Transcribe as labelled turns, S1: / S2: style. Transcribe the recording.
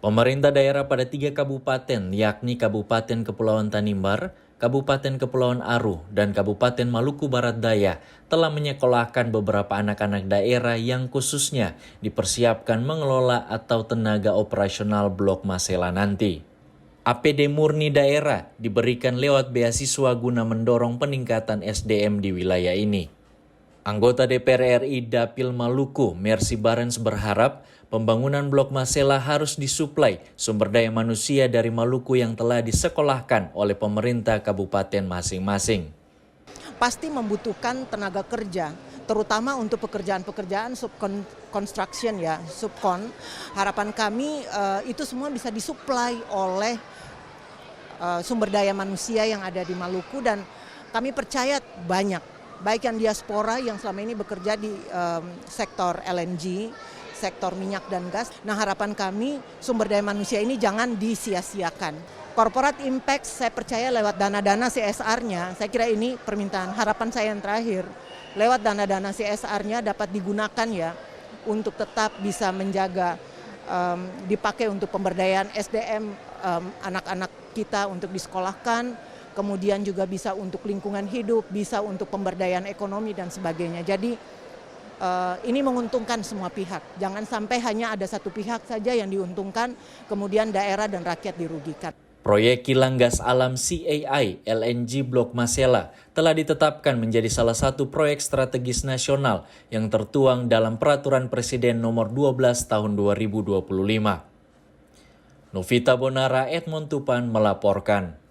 S1: Pemerintah daerah pada 3 kabupaten, yakni Kabupaten Kepulauan Tanimbar, Kabupaten Kepulauan Aru, dan Kabupaten Maluku Barat Daya telah menyekolahkan beberapa anak-anak daerah yang khususnya dipersiapkan mengelola atau tenaga operasional Blok Masela nanti. APD murni daerah diberikan lewat beasiswa guna mendorong peningkatan SDM di wilayah ini. Anggota DPR RI Dapil Maluku, Mercy Barens berharap pembangunan Blok Masela harus disuplai sumber daya manusia dari Maluku yang telah disekolahkan oleh pemerintah kabupaten masing-masing.
S2: Pasti membutuhkan tenaga kerja, terutama untuk pekerjaan-pekerjaan subconstruction ya, subkon. Harapan kami itu semua bisa disuplai oleh sumber daya manusia yang ada di Maluku, dan kami percaya banyak. Baik yang diaspora yang selama ini bekerja di sektor LNG, sektor minyak dan gas. Nah, harapan kami sumber daya manusia ini jangan disia-siakan. Corporate impact saya percaya lewat dana-dana CSR-nya, saya kira ini permintaan harapan saya yang terakhir. Lewat dana-dana CSR-nya dapat digunakan ya untuk tetap bisa menjaga, dipakai untuk pemberdayaan SDM anak-anak kita untuk disekolahkan. Kemudian juga bisa untuk lingkungan hidup, bisa untuk pemberdayaan ekonomi dan sebagainya. Jadi ini menguntungkan semua pihak. Jangan sampai hanya ada satu pihak saja yang diuntungkan, kemudian daerah dan rakyat dirugikan.
S1: Proyek kilang gas alam CAI LNG Blok Masela telah ditetapkan menjadi salah satu proyek strategis nasional yang tertuang dalam Peraturan Presiden Nomor 12 Tahun 2025. Novita Bonara, Edmond Tupan melaporkan.